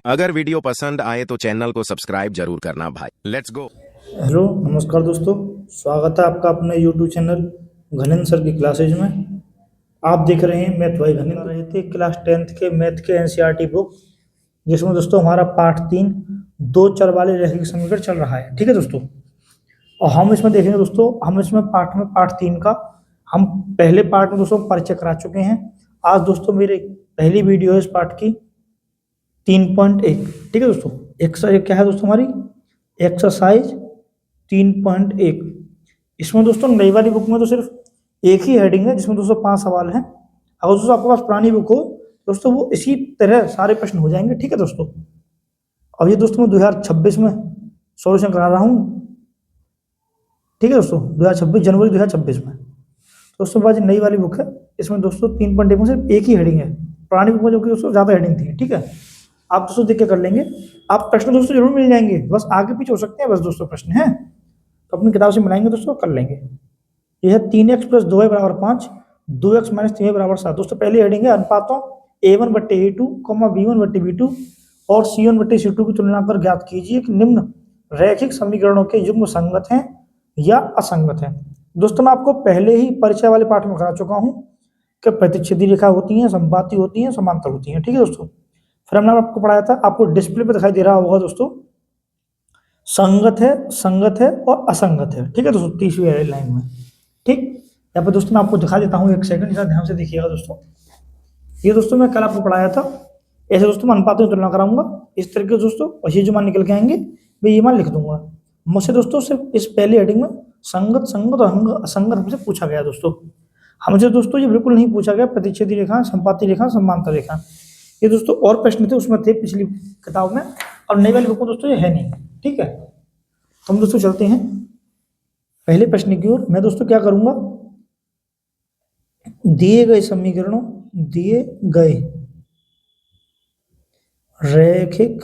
अगर वीडियो पसंद आए तो चैनल को सब्सक्राइब जरूर करना भाई। Let's go. हेलो नमस्कार दोस्तों, स्वागत है आपका अपने यूट्यूब चैनल घनिंद सर की क्लासेज में। आप देख रहे हैं मैथ भाई घनिंद। रहे थे क्लास 10th के मैथ के एनसीईआरटी बुक, जिसमें दोस्तों हमारा पार्ट 3 दो चर वाले रैखिक समीकरण चल रहा है। ठीक है दोस्तों, और हम इसमें देखेंगे दोस्तों, हम इसमें पार्ट 3 का हम पहले पार्ट में दोस्तों परिचय करा चुके हैं। आज दोस्तों मेरी पहली वीडियो है इस पार्ट की 3.1। ठीक है दोस्तों, एक्सरसाइज क्या है दोस्तों हमारी, एक्सरसाइज 3.1। इसमें दोस्तों नई वाली बुक में तो सिर्फ एक ही हेडिंग है, जिसमें दोस्तों 5 सवाल हैं। अगर दोस्तों आपके पास पुरानी बुक हो दोस्तों, वो इसी तरह सारे प्रश्न हो जाएंगे। ठीक है दोस्तों, अब ये दोस्तों मैं 2026 में सॉल्यूशन करा रहा हूँ। ठीक है दोस्तों, 2026 जनवरी 2026 में दोस्तों बाद नई वाली बुक है। इसमें दोस्तों 3.1 में सिर्फ एक ही हेडिंग है, पुरानी बुक में जो कि दोस्तों ज़्यादा हेडिंग थी। ठीक है, आप दोस्तों देख के कर लेंगे। आप प्रश्न दोस्तों जरूर मिल जाएंगे, बस आगे पीछे हो सकते हैं, बस दोस्तों प्रश्न हैं तो अपनी किताब से मिलाएंगे दोस्तों, कर लेंगे। यह है 3x + 2y = 5, 2x - 3y = 7। दोस्तों पहली हेडिंग है अनुपातों a1/a2, b1/b2 और c1/c2 की तुलना कर ज्ञात कीजिए कि निम्न रैखिक समीकरणों के युग्म संगत हैं या असंगत हैं। दोस्तों मैं आपको पहले ही परिचय वाले पाठ में करा चुका हूँ कि प्रतिच्छेदी रेखा होती हैं, समबाती होती हैं, समांतर होती हैं। ठीक है दोस्तों, फिर हमने आपको पढ़ाया था, आपको डिस्प्ले पे दिखाई दे रहा होगा दोस्तों, संगत है, संगत है और असंगत है। ठीक है दोस्तों, तीसरी लाइन में। ठीक, यहाँ पे दोस्तों मैं आपको दिखा देता हूँ, एक सेकंड जरा ध्यान से देखिएगा दोस्तों। ये दोस्तों मैं कल आपको पढ़ाया था, ऐसे दोस्तों मैं अनुपातों की तुलना कराऊंगा इस तरीके दोस्तों, और ये जो मान निकल के आएंगे मैं ये मान लिख दूंगा। मुझसे दोस्तों सिर्फ इस पहले हेडिंग में संगत, संगत और असंगत हमसे पूछा गया दोस्तों। हमसे दोस्तों ये बिल्कुल नहीं पूछा गया प्रतिच्छेदी रेखा, संपाती रेखा, समांतर रेखा। ये दोस्तों और प्रश्न थे उसमें थे पिछली किताब में, और नई वाली बुक में दोस्तों ये है नहीं। ठीक है, तो हम दोस्तों चलते हैं पहले प्रश्न की ओर। मैं दोस्तों क्या करूंगा, दिए गए समीकरणों, दिए गए रैखिक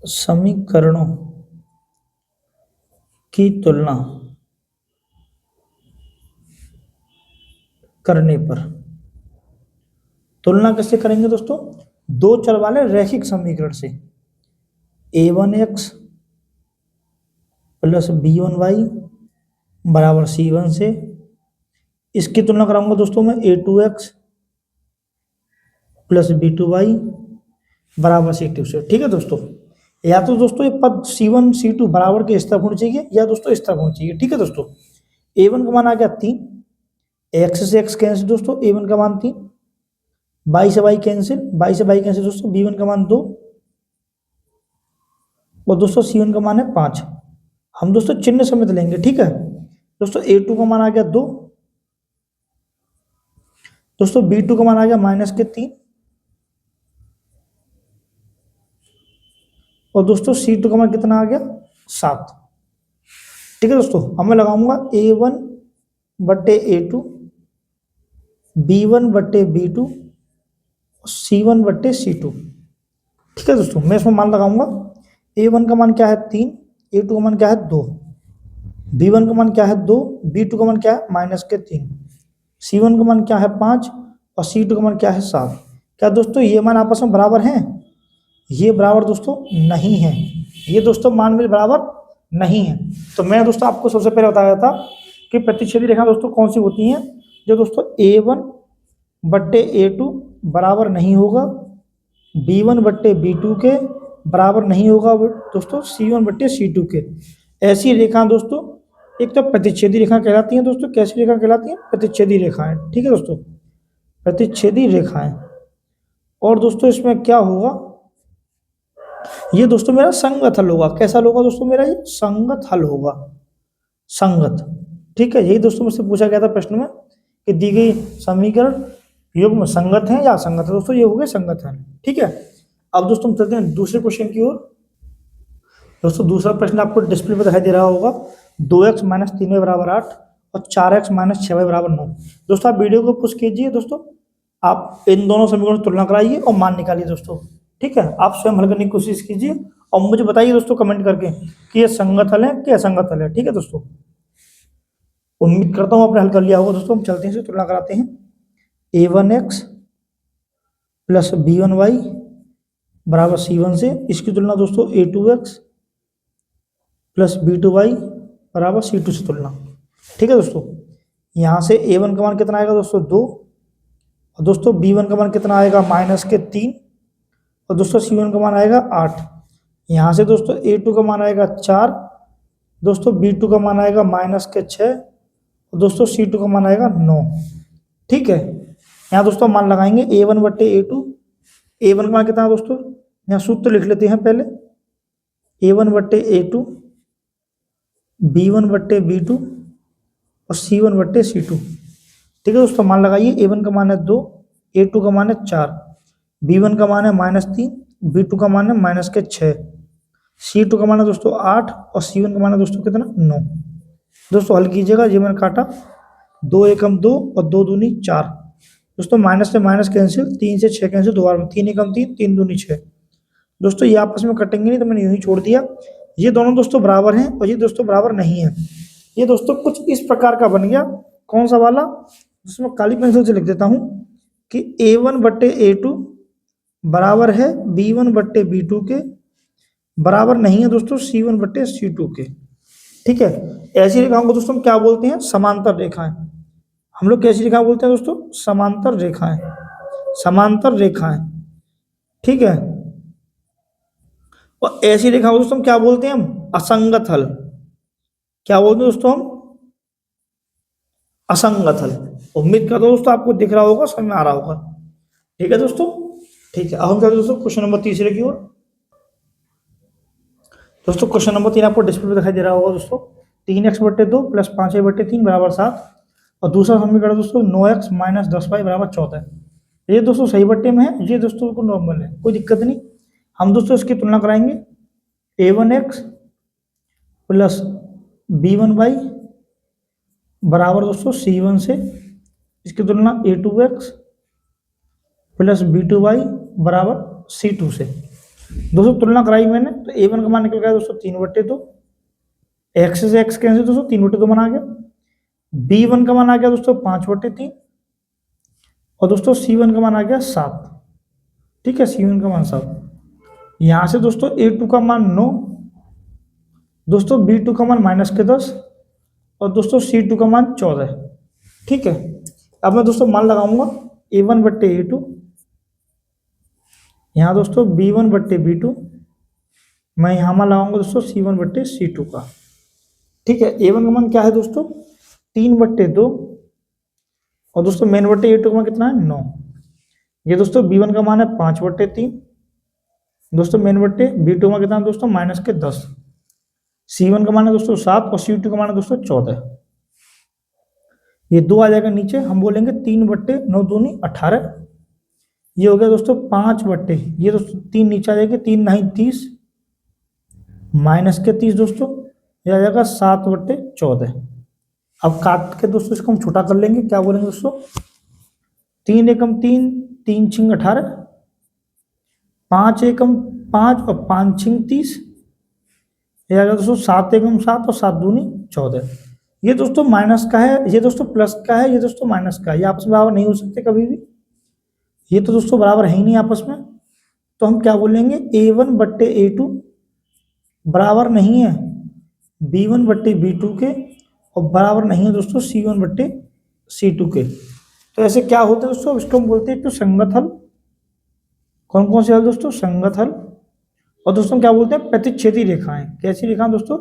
समीकरणों की तुलना करने पर, तुलना कैसे करेंगे दोस्तों, दो चर वाले रैखिक समीकरण से, a1x + b1y = c1 से। इसकी तुलना कराऊंगा दोस्तों मैं a2x + b2y = c2 से। ठीक है दोस्तों, या तो दोस्तों ये पद c1 c2 बराबर के इस तरफ होनी चाहिए, या दोस्तों इस तरफ होनी चाहिए। ठीक है दोस्तों, a1 का मान आ गया 3, x से x कैंसिल दोस्तों, a1 का मान 3, y से y कैंसिल, y से y कैंसिल दोस्तों, b1 का मान 2 और दोस्तों c1 का मान है 5। हम दोस्तों चिन्ह समेत लेंगे। ठीक है दोस्तों, a2 का मान आ गया 2, दोस्तों b2 का मान आ गया -3 और दोस्तों c2 का मान कितना आ गया 7। ठीक है दोस्तों, अब मैं लगाऊंगा a1/a2, b1/b2, c1/c2। ठीक है दोस्तों, मैं इसमें मान लगाऊंगा, a1 का मान क्या है 3, a2 का मान क्या है 2, b1 का मान क्या है 2, b2 का मान क्या है -3, c1 का मान क्या है 5 और c2 का मान क्या है 7। क्या दोस्तों ये मान आपस में बराबर हैं? ये बराबर दोस्तों नहीं है, ये दोस्तों मान में बराबर नहीं है। तो मैं दोस्तों आपको सबसे पहले बताया था कि प्रतिच्छेदी रेखा दोस्तों कौन सी होती हैं, जो दोस्तों a1/a2 बराबर नहीं होगा, b1/b2 के बराबर नहीं होगा दोस्तों, c1/c2 के। ऐसी रेखा दोस्तों एक तो प्रतिच्छेदी रेखा कहलाती हैं दोस्तों। कैसी रेखा कहलाती हैं? प्रतिच्छेदी रेखाएं। ठीक है दोस्तों, प्रतिच्छेदी रेखाएं। और दोस्तों इसमें क्या होगा, ये दोस्तों मेरा संगत हल होगा। कैसा हल होगा दोस्तों मेरा? ये संगत हल होगा, संगत। ठीक है, यही दोस्तों मुझसे पूछा गया था प्रश्न में कि दी गई समीकरण युग्म संगत है या असंगत है। दोस्तों ये हो गए संगत हल। ठीक है, अब दोस्तों हम चलते हैं दूसरे क्वेश्चन की ओर। दोस्तों दूसरा प्रश्न आपको डिस्प्ले पर दिखाई दे रहा होगा, 2x - 3y = 8 और 4x - 6y = 9। दोस्तों आप वीडियो को पुश कीजिए दोस्तों, आप इन दोनों समीकरणों की तुलना कराइए और मान निकालिए दोस्तों। ठीक है, आप स्वयं हल करने की कोशिश कीजिए और मुझे बताइए दोस्तों कमेंट करके कि ये संगत हल है कि असंगत हल है। ठीक है दोस्तों, उम्मीद करता हूँ आपने हल कर लिया होगा दोस्तों। हम चलते हैं, तुलना कराते हैं। A1x प्लस B1y बराबर C1 से, इसकी तुलना दोस्तों A2x प्लस B2y बराबर C2 से तुलना। ठीक है दोस्तों, यहाँ से A1 का मान कितना आएगा दोस्तों 2, और दोस्तों B1 का मान कितना आएगा -3, और दोस्तों C1 का मान आएगा 8। यहाँ से दोस्तों A2 का मान आएगा 4, दोस्तों B2 का मान आएगा -6, और दोस्तों C2 का मान आएगा 9। ठीक है, यहाँ दोस्तों मान लगाएंगे A1 बट्टे A2। A1 का मान कितना है दोस्तों, यहाँ सूत्र लिख लेते हैं पहले, A1 बट्टे A2, B1 बट्टे B2 और C1 बट्टे C2। ठीक है दोस्तों, मान लगाइए। A1 का मान है 2, A2 का मान है 4, B1 का मान है -3, B2 का मान है -6, C2 का मान है दोस्तों 8 और C1 का मान है दोस्तों कितना 9। दोस्तों हल कीजिएगा, ये मैंने काटा, 2 एकम 2 और 2 दूनी 4। दोस्तों माइनस से माइनस कैंसिल, 3 से 6 कैंसिल, 2 बार में 3 एकम 3, 3 दूनी 6। दोस्तों ये आपस में कटेंगे नहीं तो मैंने यूं ही छोड़ दिया। ये दोनों दोस्तों बराबर हैं और ये दोस्तों बराबर नहीं है। ये दोस्तों कुछ इस प्रकार का बन गया। कौन सा वाला, जिसमें काली पेंसिल से लिख देता हूं कि A1 बट्टे A2 बराबर है B1 बट्टे B2 के, बराबर नहीं है दोस्तों C1 बट्टे C2 के। ठीक है, ऐसी रेखाओं को दोस्तों हम क्या बोलते हैं, समांतर रेखाएं। हम लोग कैसी रेखा बोलते हैं दोस्तों, समांतर रेखाएं, समांतर रेखाएं। ठीक है, और ऐसी रेखा को दोस्तों हम क्या बोलते हैं, हम असंगत हल। क्या बोलते हैं दोस्तों हम, असंगत हल। उम्मीद करता हूं दोस्तों आपको दिख रहा होगा, समझ में आ रहा होगा। ठीक है दोस्तों, ठीक है। अब हम चलते दोस्तों क्वेश्चन नंबर तीसरे की ओर। दोस्तों क्वेश्चन नंबर 3 आपको डिस्प्ले पे दिखाई दे रहा होगा दोस्तों, 3x बट्टे 2 प्लस 5y बट्टे 3 बराबर 7, और दूसरा समीकरण दोस्तों 9x माइनस 10y बराबर 14। ये दोस्तों सही बट्टे में है, ये दोस्तों को नॉर्मल है, कोई दिक्कत नहीं। हम दोस्तों इसकी तुलना कराएंगे, A1x प्लस B1y बराबर दोस्तों C1 से, इसकी तुलना A2x प्लस B2y बराबर C2 से। दोस्तों तुलना कराई मैंने, तो A1 का मान निकल गया दोस्तों 3 बट्टे 2, x से x कैंसिल दोस्तों, 3 बट्टे 2 मान आ गया। B1 का मान आ गया दोस्तों 5 बट्टे 3, और दोस्तों C1 का मान आ गया 7। ठीक है, C1 का मान 7। यहाँ से दोस्तों A2 का मान 9, दोस्तों B2 का मान -10, और दोस्तों C2 का मान 14। ठीक है, अब मैं दोस्तों मान लगाऊंगा A1 बट्टे A2, यहाँ दोस्तों B1 बट्टे B2, मैं यहाँ मान लगाऊंगा दोस्तों C1 बट्टे C2 का। ठीक है, A1 का मान क्या है दोस्तों 3 बट्टे 2, और दोस्तों मेन बट्टे A2 का मान कितना है 9। ये दोस्तों B1 का मान है 5 बट्टे 3, दोस्तों मेन बट्टे B2 का कितना है दोस्तों -10। C1 का मान है दोस्तों 7 और C2 का मान है दोस्तों 14। ये 2 आ जाएगा नीचे, हम बोलेंगे 3 बट्टे 9 दूनी 18। ये हो गया दोस्तों 5 बट्टे, ये दोस्तों 3 नीचे आ जाएगी, 3 नहीं 30 -30 दोस्तों, ये आ जाएगा 7 बट्टे 14। अब काट के दोस्तों इसको हम छोटा कर लेंगे, क्या बोलेंगे दोस्तों 3 एकम 3, 3 छिंग 18, 5 एकम 5 और 5 छिंग 30, ये आ गया दोस्तों 7 एकम 7 और 7 दूनी 14। ये दोस्तों माइनस का है, ये दोस्तों प्लस का है, ये दोस्तों माइनस का है, ये आपस में बराबर नहीं हो सकते कभी भी। ये तो दोस्तों बराबर है ही नहीं आपस में, तो हम क्या बोलेंगे A1 बट्टे A2 बराबर नहीं है B1 बट्टे B2 के, और बराबर नहीं है दोस्तों C1 बट्टे C2 के। तो ऐसे क्या होते हैं दोस्तों, इसको हम बोलते हैं तो संगत हल। कौन कौन से हल दोस्तों, संगत हल। और दोस्तों क्या बोलते हैं प्रतिच्छेदी रेखाएं। कैसी रेखाएं दोस्तों,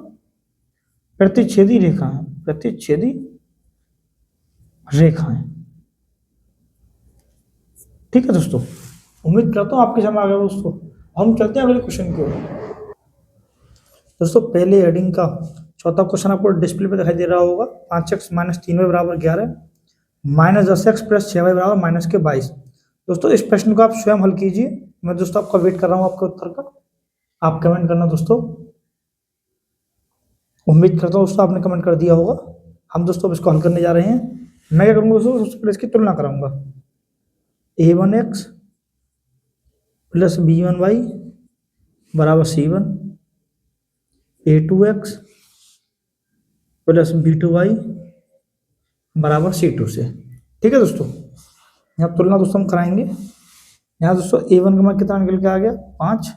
प्रतिच्छेदी रेखाएं, प्रतिच्छेदी रेखाएं। ठीक है दोस्तों, उम्मीद करता हूं आपके समझ आ गया दोस्तों। हम चलते हैं अगले क्वेश्चन की ओर। दोस्तों पहले हेडिंग का चौथा क्वेश्चन आपको डिस्प्ले पे दिखाई दे रहा होगा, 5x माइनस 3y बराबर 11, -10x प्लस 6y बराबर -22। दोस्तों इस प्रश्न को आप स्वयं हल कीजिए, मैं दोस्तों आपका वेट कर रहा हूँ आपके उत्तर का। आप कमेंट करना दोस्तों, उम्मीद करता हूँ दोस्तों आपने कमेंट कर दिया होगा। हम दोस्तों इसको हल करने जा रहे हैं। मैं क्या करूँगा दोस्तों, सबसे पहले इसकी तुलना कराऊंगा, A1x प्लस B1y बराबर C1, A2x प्लस B2y बराबर C2 से। ठीक है दोस्तों, यहाँ तुलना दोस्तों हम कराएंगे। यहाँ दोस्तों A1 का मान कितना निकल के आ गया 5,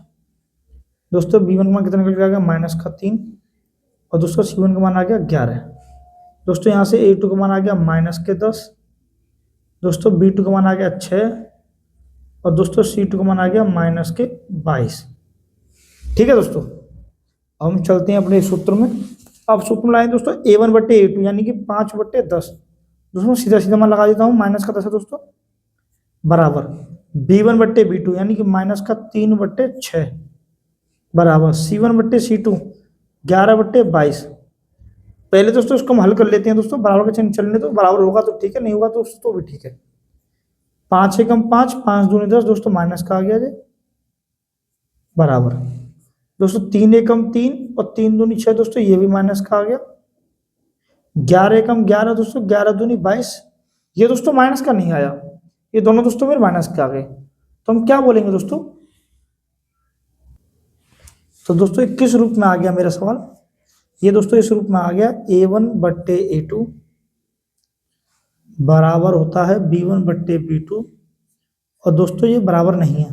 दोस्तों B1 का मान कितना निकल के आ गया -3, और दोस्तों C1 का मान आ गया 11। दोस्तों यहाँ से A2 का मान आ गया -10, दोस्तों B2 का मान आ गया 6, और दोस्तों C2 का मान आ गया -22। ठीक है दोस्तों, अब हम चलते हैं अपने सूत्र में। अब सूत्र में लाएंगे दोस्तों A1/A2 यानी कि 5/10। दोस्तों सीधा सीधा मान लगा देता हूँ, -10 है दोस्तों, बराबर B1/B2 यानी कि -3/6, बराबर C1/C2 11/22। पहले दोस्तों इसको हम हल कर लेते हैं दोस्तों, बराबर का चिन्ह चलने दो, बराबर होगा तो ठीक है, नहीं होगा तो भी ठीक है। 5 एकम 5, 5 दूनी 10, दोस्तों माइनस का आ गया जी, बराबर दोस्तों 3 एकम 3 और 3 दूनी 6, दोस्तों ये भी माइनस का आ गया। 11 एकम 11, दोस्तों 11 दूनी 22, ये दोस्तों माइनस का नहीं आया, ये दोनों दोस्तों मेरे माइनस के आ गए। तो हम क्या बोलेंगे दोस्तों, तो दोस्तों किस रूप में आ गया मेरा सवाल, ये दोस्तों इस रूप में आ गया A1/A2 बराबर होता है B1/B2, और दोस्तों ये बराबर नहीं है,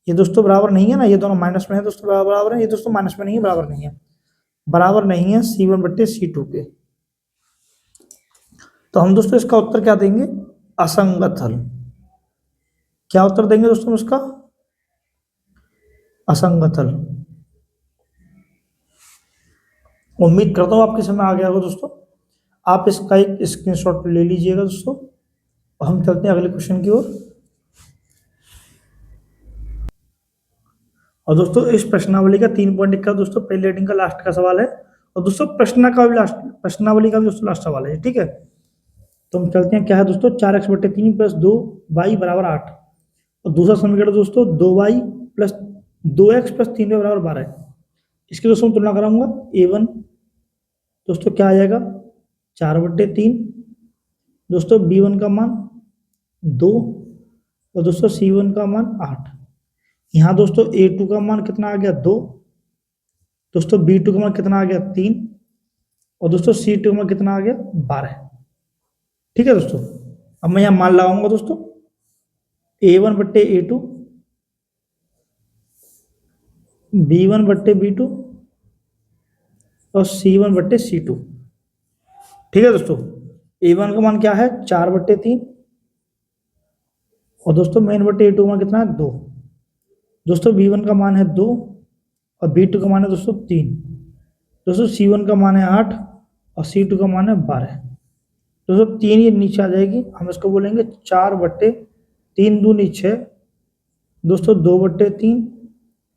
ये दोस्तों बराबर नहीं है ना, ये दोनों माइनस में है दोस्तों, बराबर है, ये दोस्तों माइनस में नहीं है, बराबर नहीं है, बराबर नहीं है C1/C2 के। तो हम दोस्तों इसका उत्तर क्या देंगे, असंगत हल। क्या उत्तर देंगे दोस्तों इसका, असंगत हल। उम्मीद करता हूं आपके समझ आ गया होगा दोस्तों, आप इसका एक स्क्रीनशॉट ले लीजिएगा दोस्तों, और हम चलते हैं अगले क्वेश्चन की ओर। और दोस्तों इस प्रश्नावली का 3 पॉइंट का दोस्तों पहले रेटिंग का लास्ट का सवाल है, और दोस्तों प्रश्नावली का भी दोस्तों लास्ट सवाल है, ठीक है। तो हम चलते हैं, क्या है दोस्तों 4x/3 + 2y = 8, और दूसरा समीकरण दोस्तों 2y + 2x + 3y = 12। इसकी दोस्तों तुलना कराऊंगा। A1 दोस्तों क्या आ जाएगा 4/3, दोस्तों B1 का मान 2, और दोस्तों C1 का मान 8। यहाँ दोस्तों A2 का मान कितना आ गया 2, दोस्तों B2 का मान कितना आ गया 3, और दोस्तों C2 का मान कितना आ गया 12। ठीक है दोस्तों, अब मैं यहाँ मान लगाऊंगा दोस्तों A1/A2, B1/B2 और C1/C2। ठीक है दोस्तों, A1 का मान क्या है 4/3, और दोस्तों मेन/A2 का मान कितना है 2, दोस्तों B1 का मान है 2, और B2 का मान है दोस्तों 3, दोस्तों C1 का मान है 8, और C2 का मान है 12। दोस्तों 3 ये नीचे आ जाएगी, हम इसको बोलेंगे 4/3 दूनी 6, दोस्तों 2/3,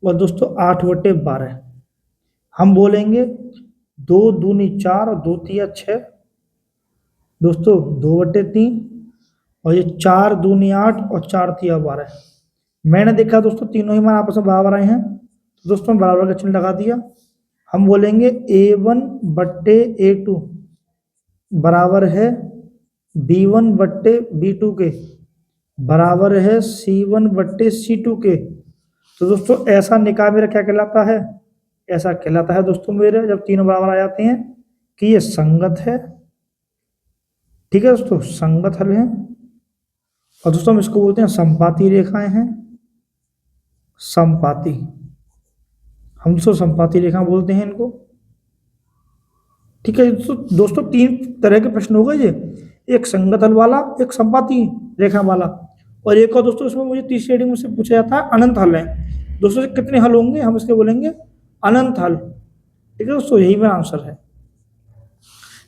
और दोस्तों 8/12। हम बोलेंगे 2 दूनी 4 और 2 तिया 6, दोस्तों 2/3, और ये 4 दूनी 8 और 4 तिया 12। मैंने देखा दोस्तों तीनों ही मान आपस में बराबर आए हैं, तो दोस्तों बराबर का चिन्ह लगा दिया। हम बोलेंगे A1/A2 बराबर है B1/B2 के, बराबर है C1/C2 के। तो दोस्तों ऐसा निकाय मेरा क्या कहलाता है, ऐसा कहलाता है दोस्तों मेरे, जब तीनों बराबर आ जाते हैं, कि ये संगत है। ठीक है दोस्तों, संगत हल है, और दोस्तों हम इसको बोलते हैं संपाती रेखाएं हैं, संपाती, हम दोस्तों संपाती रेखा बोलते हैं इनको। ठीक है दोस्तों 3 तरह के प्रश्न हो गए ये, एक संगत हल वाला, एक संपाती रेखा वाला, और एक और दोस्तों इसमें मुझे तीसरी रेटिंग मुझसे पूछा जाता है अनंत हल है। दोस्तों कितने हल होंगे, हम इसके बोलेंगे अनंत हल। ठीक है दोस्तों, यही मेरा आंसर है।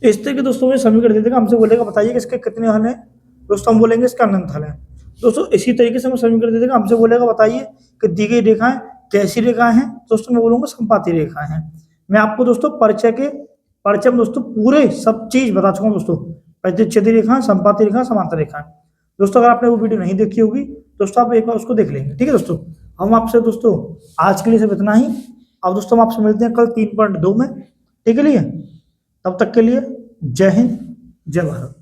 इस तरह के दोस्तों में समीकरण दे देगा, हमसे बोलेगा बताइए कि इसके कितने हल हैं, दोस्तों हम बोलेंगे इसका अनंत हल है। दोस्तों इसी तरीके से हमें समीकरण दे देगा, हमसे बोलेगा बताइए कि दी गई रेखाएं कैसी रेखाएं हैं, दोस्तों मैं बोलूंगा संपाती रेखाएं हैं। मैं आपको दोस्तों परिचय में दोस्तों पूरे सब चीज बता चुका हूँ दोस्तों, प्रतिच्छेदी रेखाएं, संपाती रेखाएं, समांतर रेखाएं। दोस्तों अगर आपने वो वीडियो नहीं देखी होगी दोस्तों आप एक बार उसको देख लेंगे। ठीक है दोस्तों, हम आपसे दोस्तों आज के लिए सिर्फ इतना ही। अब दोस्तों हम आपसे मिलते हैं कल 3.2 में। ठीक है लिए, तब तक के लिए जय हिंद, जय भारत।